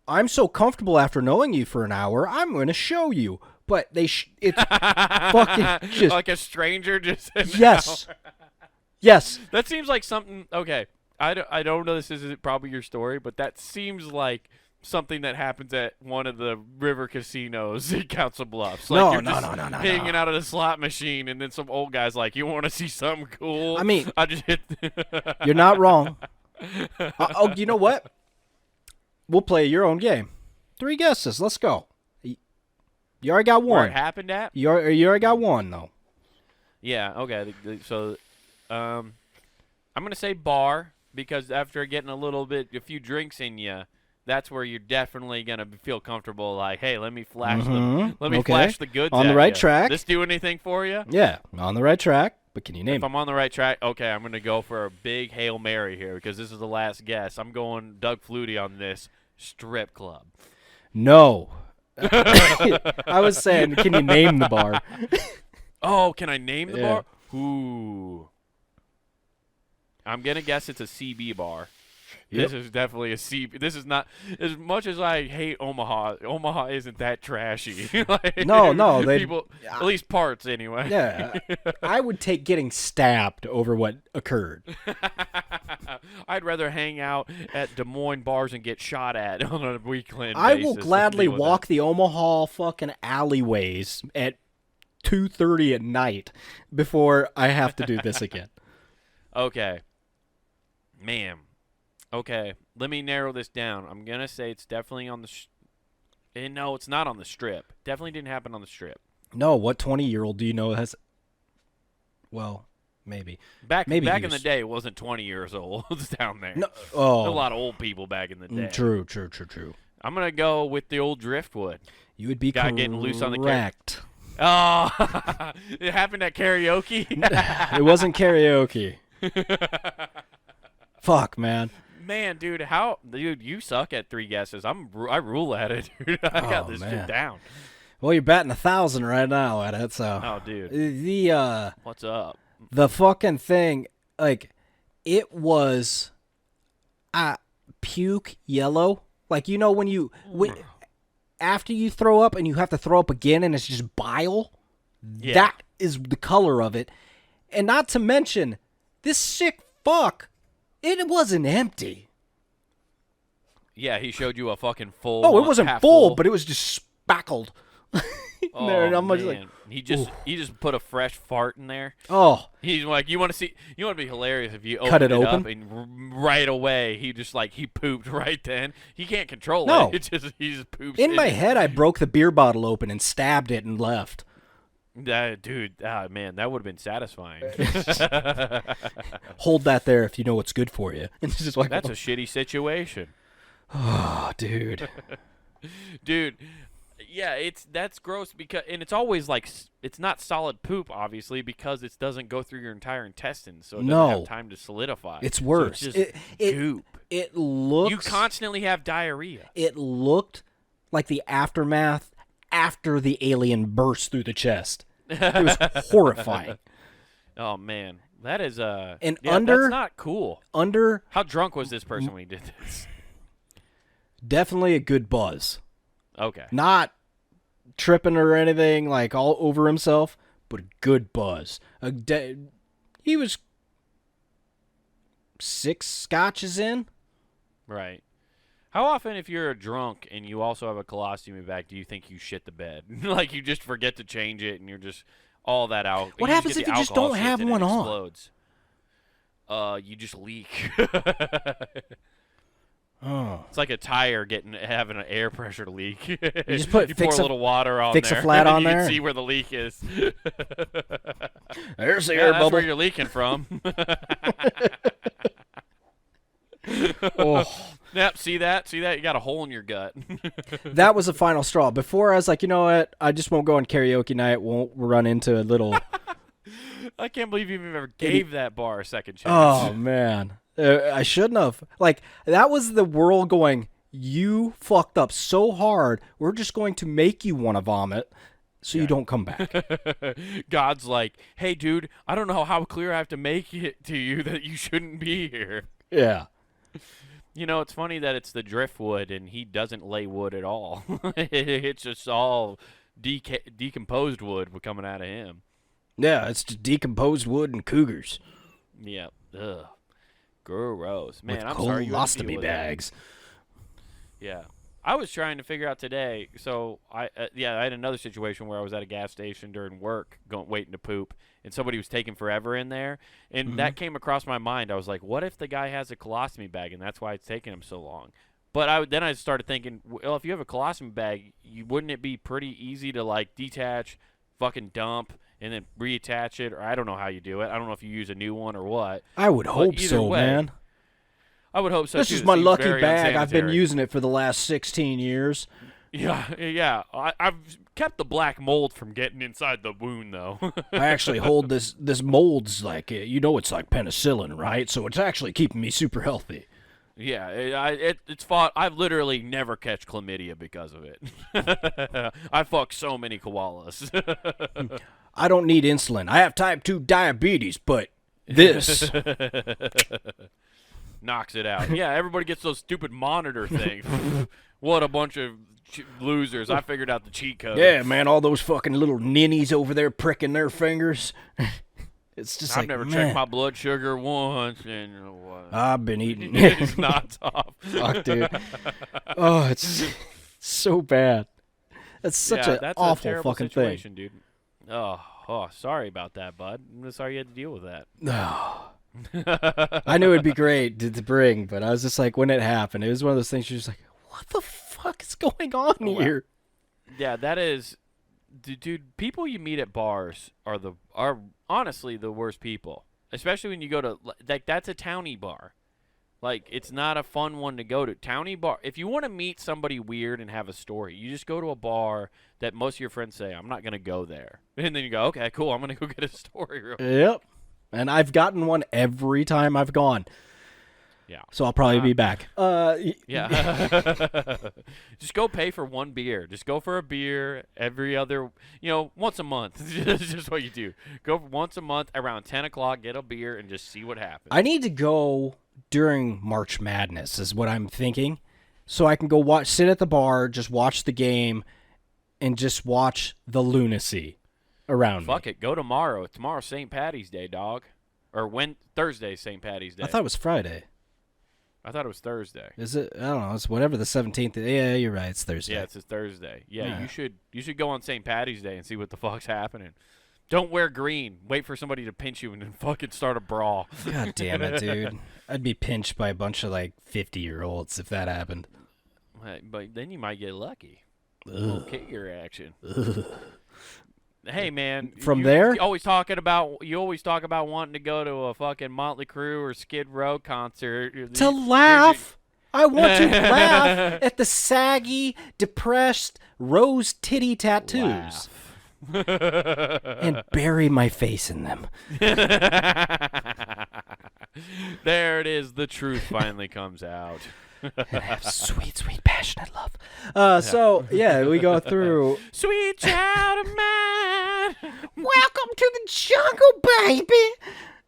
"I'm so comfortable after knowing you for an hour, I'm going to show you." But it's fucking just like a stranger just. Yes. Yes. That seems like something. Okay, I don't know. This is probably your story, but that seems like something that happens at one of the river casinos in Council Bluffs. Like No. Hanging out at a slot machine, and then some old guy's like, "You want to see something cool?" I mean, I just hit. You're not wrong. You know what? We'll play your own game. 3 guesses. Let's go. You already got one. Where it happened at? You already got one though. Yeah. Okay. So, I'm gonna say bar because after getting a few drinks in you, that's where you're definitely gonna feel comfortable. Like, hey, let me flash Okay. flash the goods On the at right ya. track. This do anything for you? Yeah, on the right track. But can you name If I'm on the right track, okay, I'm gonna go for a big Hail Mary here because this is the last guess. I'm going Doug Flutie on this strip club. No. I was saying, can you name the bar? Oh, can I name the Yeah. bar? Ooh. I'm going to guess it's a CB bar. Yep. This is definitely a CB. This is not, as much as I hate Omaha, Omaha isn't that trashy. Like, No, they- people, at least parts anyway. Yeah. I would take getting stabbed over what occurred. I'd rather hang out at Des Moines bars and get shot at on a weekend I basis will than gladly deal with walk the Omaha fucking alleyways at 2:30 at night before I have to do this again. it. Okay. Man. Okay. Let me narrow this down. I'm going to say it's definitely on the no, it's not on the strip. Definitely didn't happen on the strip. No, what 20-year-old do you know has? Well, maybe. Back Maybe in he the was- day, it wasn't 20 years old down there. No. There Oh, were a lot of old people back in the day. True. I'm going to go with the old driftwood. You would be Guy correct. getting loose on the Oh, it happened at karaoke? It wasn't karaoke. Fuck, man. Man, dude, you suck at 3 guesses. I rule at it, dude. I got this man. shit down. Well, you're batting 1,000 right now at it, so. Oh, dude. The What's up? fucking thing, like, it was puke yellow. Like, you know when after you throw up and you have to throw up again and it's just bile? Yeah. That is the color of it. And not to mention, this sick fuck, it wasn't empty. Yeah, he showed you a fucking full. Oh, it wasn't half full, but it was just spackled. Oh, there, and I'm just man. like, he just put a fresh fart in there. oh, He's like, you want to be hilarious if you Cut open it it open? up and right away he pooped right then. He can't control No. it. He just poops. in my it. head, I broke the beer bottle open and stabbed it and left. Dude, man, that would have been satisfying. Hold that there if you know what's good for you. And it's just like, That's a shitty situation, oh, dude. dude. Yeah, that's gross because it's always like it's not solid poop, obviously, because it doesn't go through your entire intestines, so it doesn't have time to solidify. It's So worse. it's just goop. It looks. You constantly have diarrhea. It looked like the aftermath after the alien burst through the chest. It was horrifying. Oh man, that is And yeah, that's not cool. Under How drunk was this person when he did this? definitely a good buzz. Okay. Not tripping or anything, like all over himself, but a good buzz. He was 6 scotches in. Right. How often, if you're a drunk and you also have a colostomy bag, do you think you shit the bed? Like you just forget to change it and you're just all that out. What you happens get if the you just alcohol don't shits have and it one on? explodes? You just leak. Oh. It's like a tire having an air pressure leak. You just pour a little water on fix there. a flat and on you there. can see where the leak is. There's the Yeah, air that's bubble. where you're leaking from. Oh. Yep, see that? See that? You got a hole in your gut. That was the final straw. Before I was like, you know what? I just won't go on karaoke night. Won't run into a little. I can't believe you ever gave that bar a second chance. Oh man, I shouldn't have. Like that was the world going. You fucked up so hard. We're just going to make you want to vomit, so you don't come back. God's like, hey, dude, I don't know how clear I have to make it to you that you shouldn't be here. Yeah. You know, it's funny that it's the driftwood and he doesn't lay wood at all. It's just all decomposed wood coming out of him. Yeah, it's just decomposed wood and cougars. Yeah. Ugh. Gross. Man, with I'm sorry you had to deal colostomy with that. bags. Yeah. I was trying to figure out today. So, I had another situation where I was at a gas station during work waiting to poop, and somebody was taking forever in there. And that came across my mind. I was like, what if the guy has a colostomy bag, and that's why it's taking him so long? But then I started thinking, well, if you have a colostomy bag, wouldn't it be pretty easy to, like, detach, fucking dump, and then reattach it? Or I don't know how you do it. I don't know if you use a new one or what. I would hope either so, way, man. I would hope so. This too. is It my seems lucky very bag. I've been unsanitary. using it for the last 16 years. Yeah. I've kept the black mold from getting inside the wound, though. I actually hold this mold's like, it's like penicillin, right? So it's actually keeping me super healthy. Yeah, it's fought. I've literally never catch chlamydia because of it. I fuck so many koalas. I don't need insulin. I have type 2 diabetes, but this. Knocks it out. Yeah, everybody gets those stupid monitor things. What a bunch of losers. I figured out the cheat code. Yeah, man, all those fucking little ninnies over there pricking their fingers. It's just I've never checked my blood sugar once, and I've been eating. it's not tough. Fuck, dude. Oh, it's so bad. That's such an that's awful a terrible fucking situation, dude. Oh, sorry about that, bud. I'm sorry you had to deal with that. No. I knew it'd be great to bring, but I was just like, when it happened, it was one of those things you're just like, what the fuck is going on here? Yeah, that is, dude. People you meet at bars are honestly the worst people, especially when you go to that's a townie bar. Like, it's not a fun one to go to. Townie bar. If you want to meet somebody weird and have a story, you just go to a bar that most of your friends say, I'm not gonna go there, and then you go, okay, cool, I'm gonna go get a story. Real quick. Yep. And I've gotten one every time I've gone. Yeah. So I'll probably be back. Yeah. Just go pay for one beer. Just go for a beer every other, once a month. That's just what you do. Go for once a month around 10 o'clock, get a beer, and just see what happens. I need to go during March Madness is what I'm thinking. So I can go sit at the bar, just watch the game, and just watch the lunacy around Fuck me. it. Go tomorrow. Tomorrow's St. Patty's Day, dog. Or Thursday's St. Patty's Day. I thought it was Friday. I thought it was Thursday. Is it? I don't know. It's whatever the 17th. Yeah, you're right. It's Thursday. Yeah, it's a Thursday. Yeah, Yeah. you should go on St. Patty's Day and see what the fuck's happening. Don't wear green. Wait for somebody to pinch you and then fucking start a brawl. God damn it, dude. I'd be pinched by a bunch of 50-year-olds if that happened. But then you might get lucky. A little kicker action. Hey man, there? you always talk about wanting to go to a fucking Motley Crue or Skid Row concert To laugh. I want to laugh at the saggy, depressed, rose titty tattoos and bury my face in them. There it is. The truth finally comes out. Sweet, sweet, passionate love. So, yeah, we go through. Sweet child of mine. Welcome to the jungle, baby.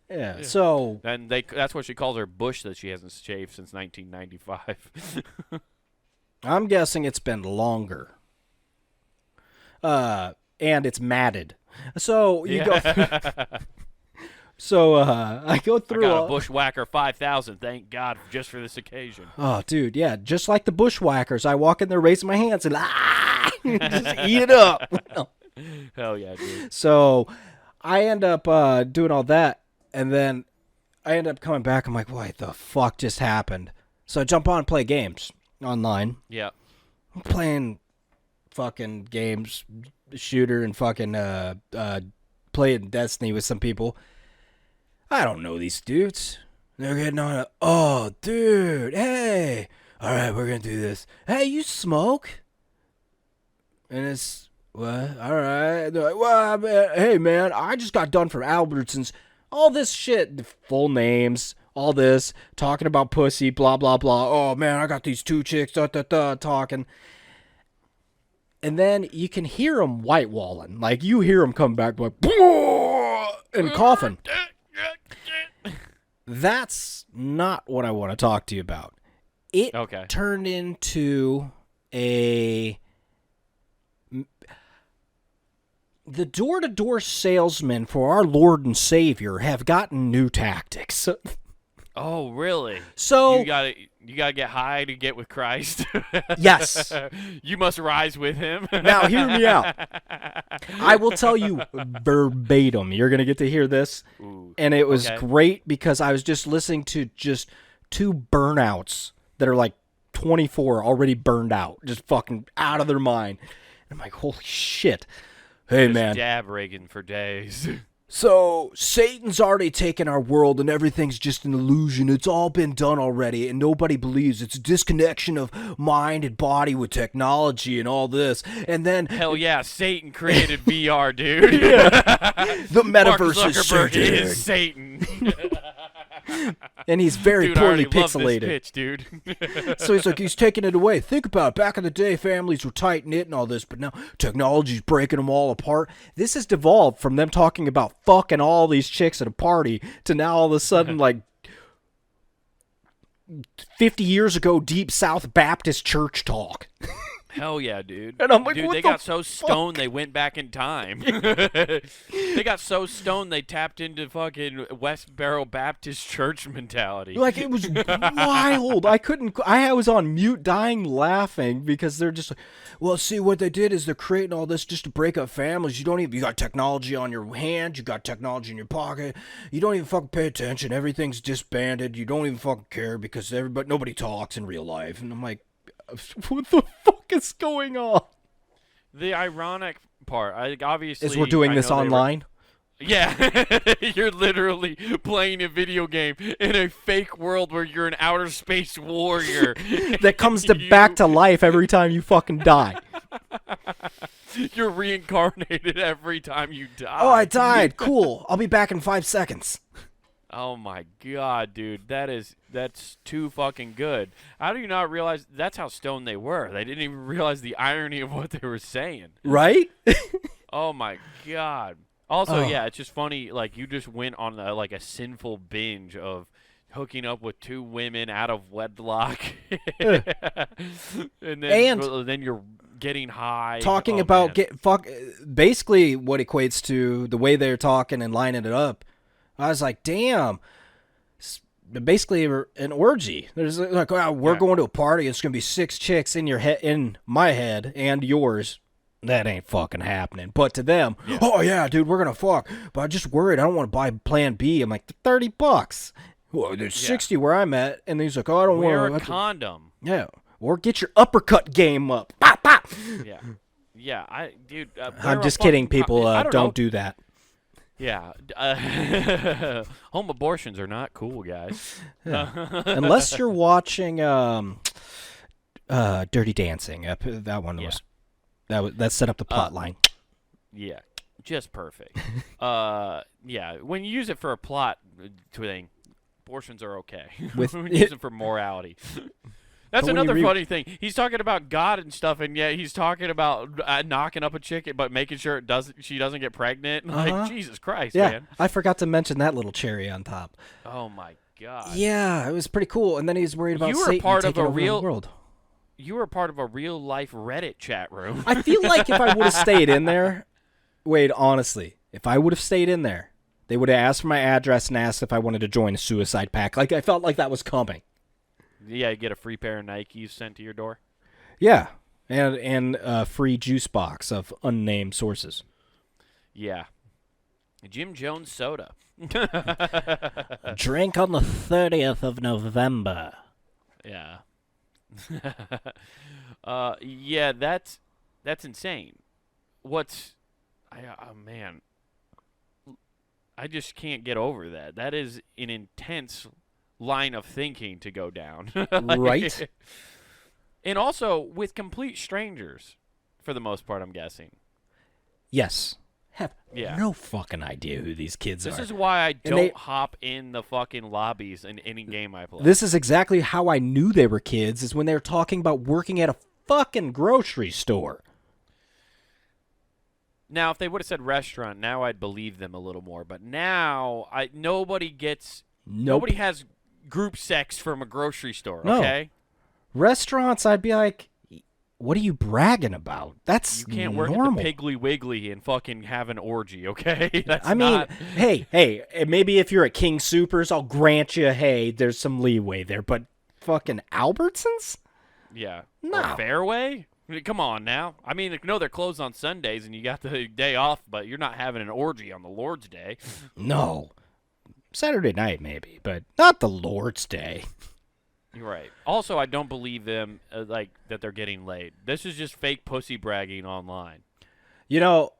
Yeah, so. And that's what she calls her bush that she hasn't shaved since 1995. I'm guessing it's been longer. And it's matted. So, you go through. So, I go through. I got a Bushwhacker 5000, thank God, just for this occasion. Oh, dude, yeah, just like the bushwhackers. I walk in there, raise my hands, and just eat it up. Hell yeah, dude. So, I end up doing all that, and then I end up coming back. I'm like, what the fuck just happened? So I jump on and play games online. Yeah. I'm playing fucking games, shooter, and fucking playing Destiny with some people. I don't know these dudes. They're getting on oh, dude, hey. All right, we're going to do this. Hey, you smoke? And it's, what? All right. They're like, well, hey, man, I just got done from Albertsons. All this shit, full names, all this, talking about pussy, blah, blah, blah. Oh, man, I got these two chicks, talking. And then you can hear them white-walling. Like, you hear them come back, like, and coughing. That's not what I want to talk to you about. It turned into the door-to-door salesmen for our Lord and Savior have gotten new tactics. Oh, really? So you gotta get high to get with Christ. Yes. You must rise with him. Now, hear me out. I will tell you verbatim. You're going to get to hear this. Ooh, and it was great because I was just listening to just two burnouts that are like 24, already burned out, just fucking out of their mind. And I'm like, holy shit. Hey, just man. Dab rigging for days. So Satan's already taken our world and everything's just an illusion. It's all been done already and nobody believes. It's a disconnection of mind and body with technology and all this. And then hell yeah, Satan created VR, dude. the metaverse Mark is Zuckerberg Satan. is Satan. And he's very Dude, I poorly already love this pixelated. pitch, dude. So he's like, he's taking it away. Think about it. Back in the day, families were tight-knit and all this, but now technology's breaking them all apart. This has devolved from them talking about fucking all these chicks at a party to now all of a sudden, like, 50 years ago, Deep South Baptist church talk. Hell yeah, dude. And I'm like, dude, what they the got so stoned they went back in time. They got so stoned they tapped into fucking West Barrow Baptist Church mentality. Like, it was wild. I was on mute dying laughing because they're just like, well, see, what they did is they're creating all this just to break up families. You got technology on your hand. You got technology in your pocket. You don't even fucking pay attention. Everything's disbanded. You don't even fucking care because nobody talks in real life. And I'm like, what the fuck is going on? The ironic part, obviously, Is we're doing this online? Yeah, you're literally playing a video game in a fake world where you're an outer space warrior that comes back to life every time you fucking die. You're reincarnated every time you die. Oh, I died. Cool. I'll be back in 5 seconds. Oh my god, dude, that's too fucking good. How do you not realize that's how stoned they were? They didn't even realize the irony of what they were saying. Right? Oh my god. Also, yeah, it's just funny. Like you just went on a sinful binge of hooking up with 2 women out of wedlock, and then you're getting high, talking about basically what equates to the way they're talking and lining it up. I was like, damn, basically an orgy. There's like, oh, we're going to a party. It's gonna be 6 chicks in your head, in my head, and yours. That ain't fucking happening. But to them, oh yeah, dude, we're gonna fuck. But I'm just worried. I don't want to buy Plan B. I'm like, $30. Well, there's 60 where I'm at, and he's like, oh, I don't want to wear a condom. Yeah, or get your uppercut game up. Pop, pop. Yeah. I'm just kidding, people. Don't do that. Yeah, home abortions are not cool, guys. Yeah. Unless you're watching Dirty Dancing. That one was that set up the plot line. Yeah, just perfect. Yeah, when you use it for a plot thing, abortions are okay. When you use it for morality. That's another funny thing. He's talking about God and stuff, and yet he's talking about knocking up a chick, but making sure she doesn't get pregnant. Like, Jesus Christ, man. I forgot to mention that little cherry on top. Oh, my God. Yeah, it was pretty cool. And then he's worried about Satan taking over the world. You were part of a real-life Reddit chat room. I feel like if I would have stayed in there, Wade, honestly, if I would have stayed in there, they would have asked for my address and asked if I wanted to join a suicide pact. Like, I felt like that was coming. Yeah, you get a free pair of Nikes sent to your door. Yeah, and a free juice box of unnamed sources. Yeah. Jim Jones soda. Drink on the 30th of November. Yeah. Yeah, that's insane. Man, I just can't get over that. That is an intense line of thinking to go down. Right? And also with complete strangers, for the most part, I'm guessing. Yes. Have no fucking idea who these kids are. This is why I don't hop in the fucking lobbies in any game I play. This is exactly how I knew they were kids, is when they were talking about working at a fucking grocery store. Now, if they would have said restaurant, now I'd believe them a little more. But now, nobody has group sex from a grocery store, okay? No. Restaurants, I'd be like, what are you bragging about? That's You can't work normal. at the Piggly Wiggly and fucking have an orgy, okay? Hey, maybe if you're at King Soopers, I'll grant you, hey, there's some leeway there. But fucking Albertsons? Yeah. No. Or Fairway? I mean, come on now. I mean, no, they're closed on Sundays and you got the day off, but you're not having an orgy on the Lord's Day. No. Saturday night, maybe, but not the Lord's Day. You're right. Also, I don't believe them, that they're getting laid. This is just fake pussy bragging online. You know,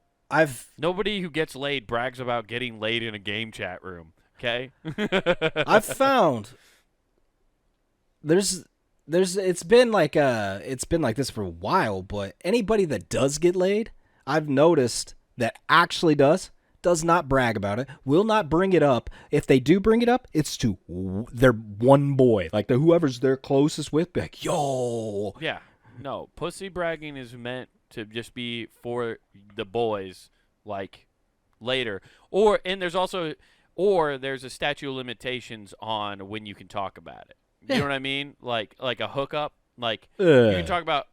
Nobody who gets laid brags about getting laid in a game chat room. Okay. I've found it's been like this for a while, but anybody that does get laid, I've noticed that actually does not brag about it, will not bring it up. If they do bring it up, it's to their one boy, like whoever's they're closest with, be like, yo. Yeah. No, pussy bragging is meant to just be for the boys, like later. There's a statute of limitations on when you can talk about it. You know what I mean? Like a hookup. Like you can talk about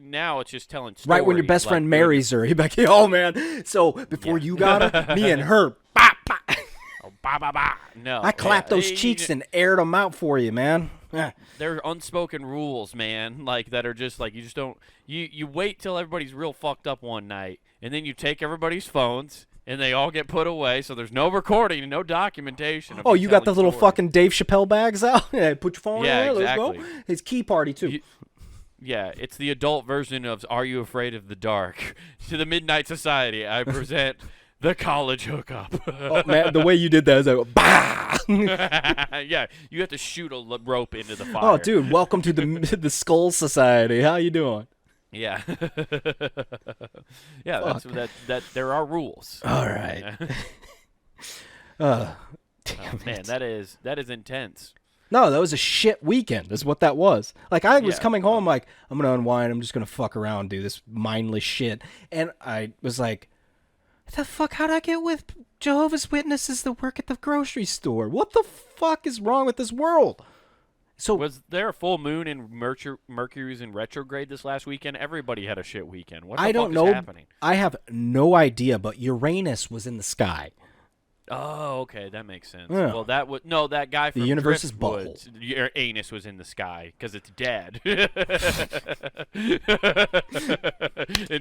now it's just telling stories. Right when your best friend marries her, you're like, oh man. So before you got her, me and her, bah, bah. Oh, bah, bah, bah. No, I clapped those cheeks and aired them out for you, man. There are unspoken rules, man, that are just you just don't you wait till everybody's real fucked up one night, and then you take everybody's phones and they all get put away, so there's no recording and no documentation. Oh, you got the little fucking Dave Chappelle bags out? Yeah, put your phone in there, exactly. Let's go. It's key party too. Yeah, it's the adult version of Are You Afraid of the Dark? To the Midnight Society, I present the college hookup. Oh, man, the way you did that is like, bah! Yeah, you have to shoot a rope into the fire. Oh, dude, welcome to the Skull Society. How you doing? Yeah. Yeah, that there are rules. All right. Oh, man, that is intense. No, that was a shit weekend. Is what that was. Like I was coming home, like I'm gonna unwind. I'm just gonna fuck around, do this mindless shit, and I was like, "What the fuck? How'd I get with Jehovah's Witnesses that work at the grocery store? What the fuck is wrong with this world?" So was there a full moon and Mercury's in retrograde this last weekend? Everybody had a shit weekend. What the I don't fuck know. is happening? I have no idea, but Uranus was in the sky. Oh, okay, that makes sense. Yeah. Well, that guy from the universe's Driftwood, butthole. Your anus was in the sky because it's dead. It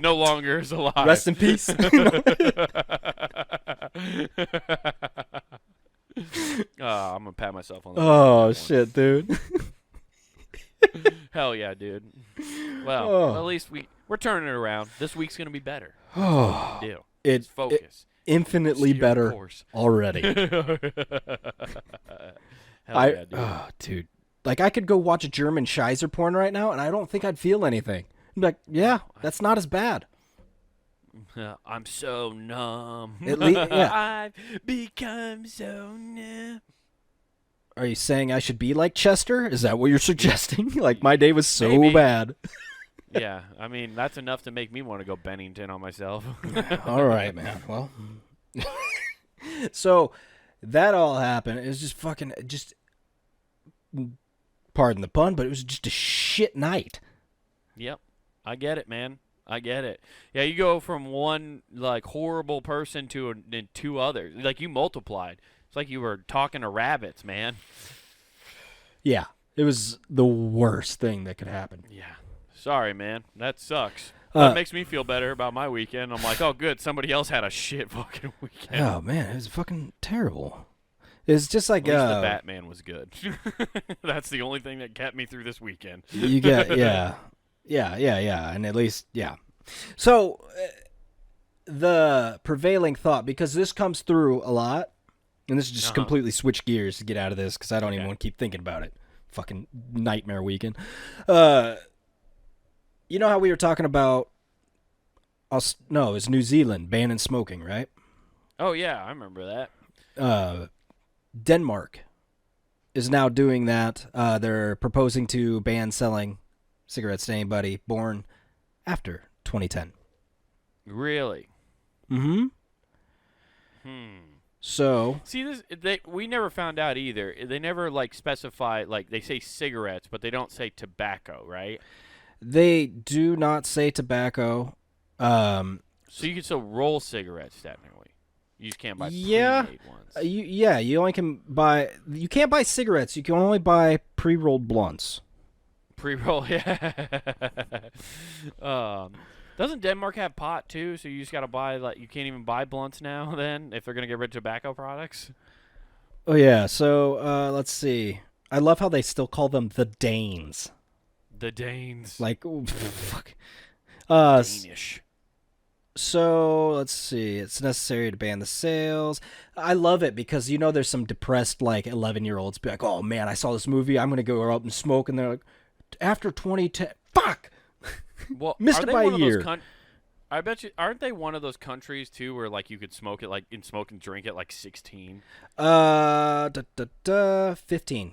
no longer is alive. Rest in peace. I'm gonna pat myself on the Oh shit, dude. Hell yeah, dude. Well, at least we're turning it around. This week's gonna be better. Oh, Deal. It Focus. Infinitely Steer better course. already. Hell yeah, dude. Dude, like I could go watch a German Scheiser porn right now, and I don't think I'd feel anything. I'd be like, yeah, that's not as bad. I'm so numb. Yeah. I've become so numb. Are you saying I should be like Chester? Is that what you're suggesting? Like my day was so Maybe. bad. Yeah, I mean that's enough to make me want to go Bennington on myself. All right, man. Well, so that all happened. It was just pardon the pun, but it was just a shit night. Yep, I get it, man. I get it. Yeah, you go from one horrible person to two others. Like you multiplied. It's like you were talking to rabbits, man. Yeah, it was the worst thing that could happen. Yeah. Sorry, man. That sucks. That makes me feel better about my weekend. I'm like, oh, good. Somebody else had a shit fucking weekend. Oh, man. It was fucking terrible. It's just like... At least the Batman was good. That's the only thing that kept me through this weekend. You get... Yeah. Yeah. And at least... Yeah. So, the prevailing thought, because this comes through a lot, and this is just completely switch gears to get out of this, because I don't even want to keep thinking about it. Fucking nightmare weekend. You know how we were talking about, no, it was New Zealand banning smoking, right? Oh, yeah, I remember that. Denmark is now doing that. They're proposing to ban selling cigarettes to anybody born after 2010. Really? Mm-hmm. So... See, we never found out either. They never, specify, they say cigarettes, but they don't say tobacco, right? They do not say tobacco. So you can still roll cigarettes technically. You just can't buy pre-made ones. You only can buy. You can't buy cigarettes. You can only buy pre-rolled blunts. Pre-roll, yeah. Doesn't Denmark have pot too? So you just gotta buy you can't even buy blunts now. Then if they're gonna get rid of tobacco products. Oh yeah. So let's see. I love how they still call them the Danes. The Danes. Like, fuck. Danish. So let's see. It's necessary to ban the sales. I love it because there's some depressed like 11-year-olds be like, "Oh man, I saw this movie. I'm gonna go out and smoke," and they're like, "After 2010, fuck, Well, missed are it they by one a of those year." I bet you aren't they one of those countries too where like you could smoke it like in smoke and drink at like 16? 15.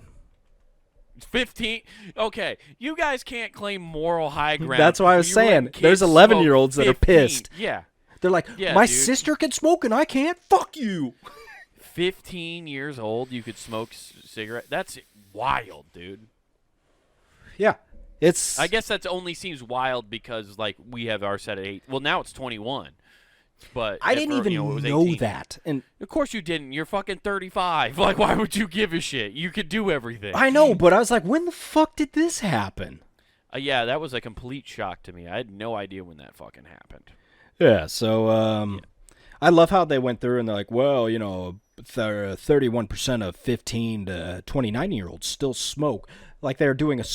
15. Okay, you guys can't claim moral high ground. That's why I was when you're letting saying there's kids 11-year-olds smoke that are 15. pissed. Yeah. They're like, Yeah, "My dude. sister can smoke and I can't. Fuck you." 15 years old, you could smoke cigarette. That's wild, dude. Yeah, it's. I guess that only seems wild because like we have our set at 8. Well, now it's 21. But I didn't even it was know 18. that, and Of course you didn't. You're fucking 35. Like, why would you give a shit? You could do everything. I know, but I was like, when the fuck did this happen? Yeah, that was a complete shock to me. I had no idea when that fucking happened. Yeah, so I love how they went through and they're like, well, 31% of 15 to 29-year-olds still smoke. Like they're doing a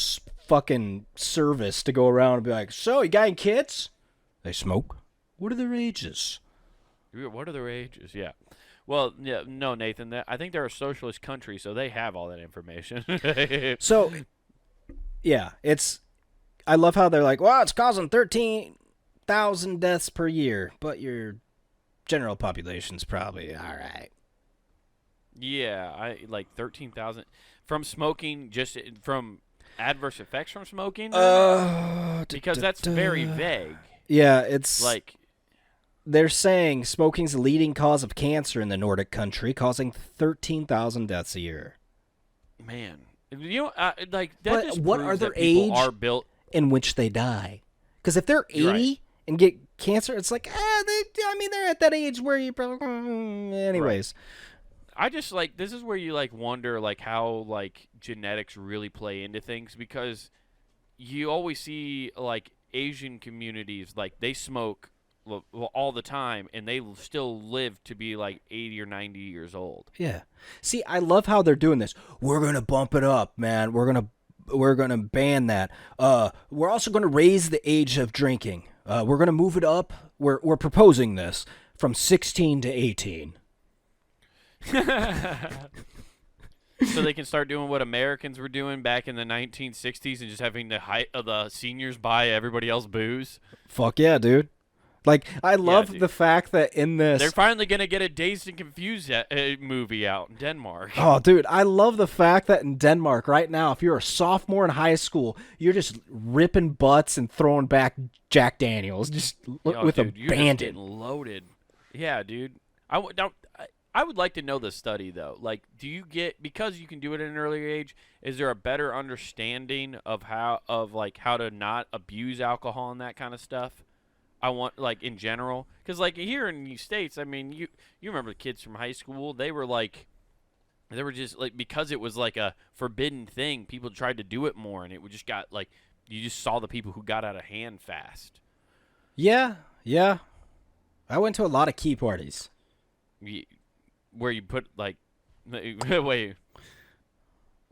fucking service to go around and be like, "So, you got any kids? They smoke? What are their ages?" What are their ages? Yeah. Well, yeah, no, Nathan. I think they're a socialist country, so they have all that information. So, yeah, I love how they're like, "Well, it's causing 13,000 deaths per year, but your general population's probably all right." Yeah, I like 13,000 from smoking. Just from adverse effects from smoking. Because that's very vague. Yeah, it's Like, they're saying smoking's the leading cause of cancer in the Nordic country, causing 13,000 deaths a year. man, like that. But just what proves are their that people age? are built. In which they die. Because if they're 80 You're right. and get cancer, it's like, they're at that age where you probably. Anyways. I just like this is where you like wonder like how like genetics really play into things because you always see like Asian communities like they smoke all the time and they still live to be like 80 or 90 years old. Yeah. See, I love how they're doing this. We're going to bump it up, man. We're going to ban that. We're also going to raise the age of drinking. We're going to move it up. We're proposing this from 16 to 18. So they can start doing what Americans were doing back in the 1960s and just having the height of the seniors buy everybody else booze. Fuck yeah, dude. Like, I love dude. the fact that in this... They're finally going to get a Dazed and Confused movie out in Denmark. Oh, dude, I love the fact that in Denmark right now, if you're a sophomore in high school, you're just ripping butts and throwing back Jack Daniels just with dude, you're just abandon. getting loaded. Yeah, dude. I would like to know the study, though. Like, do you get, because you can do it at an earlier age, is there a better understanding of how to not abuse alcohol and that kind of stuff? I want, like, in general. Because, like, here in the States, I mean, you remember the kids from high school, they were just, like, because it was, like, a forbidden thing, people tried to do it more, and it just got, like, you just saw the people who got out of hand fast. Yeah. I went to a lot of key parties. Where you put, like, wait,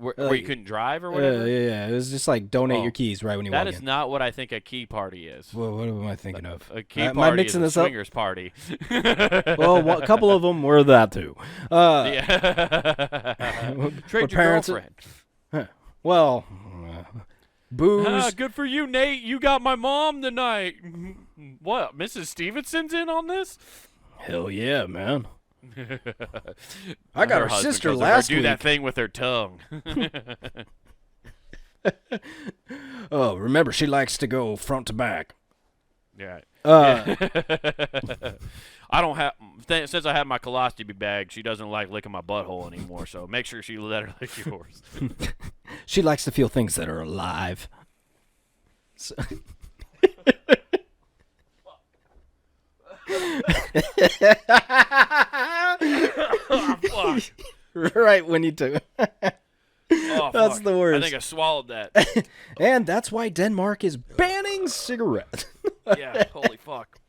where you couldn't drive or whatever? Yeah. It was just like donate your keys right when you walk in. That is not what I think a key party is. Well, what am I thinking of? A key am I party mixing is a this up? swingers party. Well, a couple of them were that too. Yeah. Trade your parents- girlfriend. Well, booze. Good for you, Nate. You got my mom tonight. What, Mrs. Stevenson's in on this? Hell yeah, man. I got her husband sister goes over last do week. that thing with her tongue. Oh, remember, she likes to go front to back. Yeah. Uh, I don't have since I have my colostomy bag. She doesn't like licking my butthole anymore. So make sure she let her lick yours. She likes to feel things that are alive. So Oh, fuck. right when you do. Oh, That's fuck. the worst. I think I swallowed that. And that's why Denmark is banning cigarettes. Yeah. Holy fuck.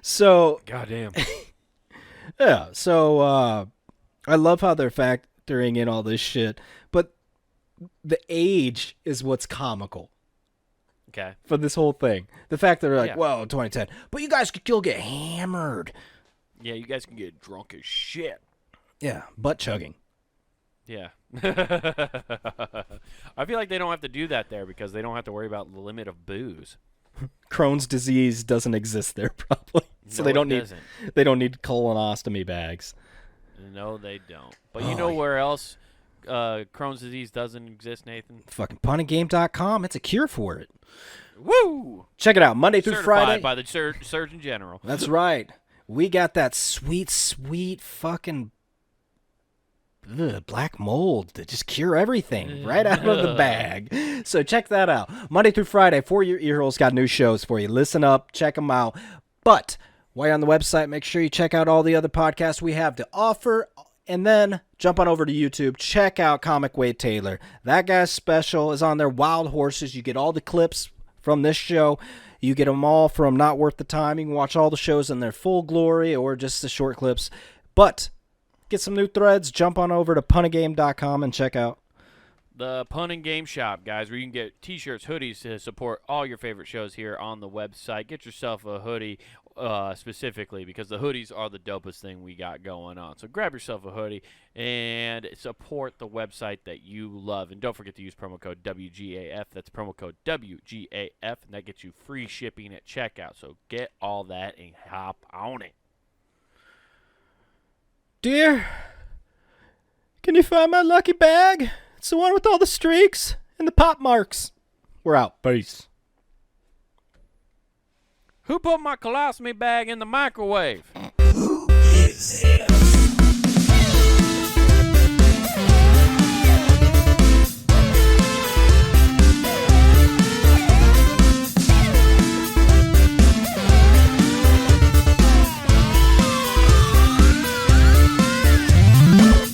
So Goddamn. yeah, so I love how they're factoring in all this shit, but the age is what's comical. Okay. for this whole thing. The fact that they're like, Yeah. whoa, 2010. But you guys could still get hammered. Yeah, you guys can get drunk as shit. Yeah, butt chugging. Yeah. I feel like they don't have to do that there because they don't have to worry about the limit of booze. Crohn's disease doesn't exist there probably. So No, they don't it need doesn't. they don't need colonostomy bags. No, they don't. But you know where else Crohn's disease doesn't exist, Nathan? Fucking punandgame.com. It's a cure for it. Woo! Check it out Monday through Certified Friday. by the Surgeon General. That's right. We got that sweet, sweet fucking black mold to just cure everything right out of the bag. So check that out. Monday through Friday, for your ear holes, got new shows for you. Listen up, check them out. But while you're on the website, make sure you check out all the other podcasts we have to offer. And then jump on over to YouTube. Check out Comic Wade Taylor. That guy's special is on there. Wild Horses. You get all the clips from this show. You get them all from Not Worth the Time. You can watch all the shows in their full glory or just the short clips. But get some new threads. Jump on over to punagame.com and check out The Pun and Game Shop, guys, where you can get T-shirts, hoodies to support all your favorite shows here on the website. Get yourself a hoodie specifically because the hoodies are the dopest thing we got going on. So grab yourself a hoodie and support the website that you love. And don't forget to use promo code WGAF. That's promo code WGAF, and that gets you free shipping at checkout. So get all that and hop on it. Dear, can you find my lucky bag? It's the one with all the streaks and the pop marks. We're out. Peace. Who put my colostomy bag in the microwave? Who is it?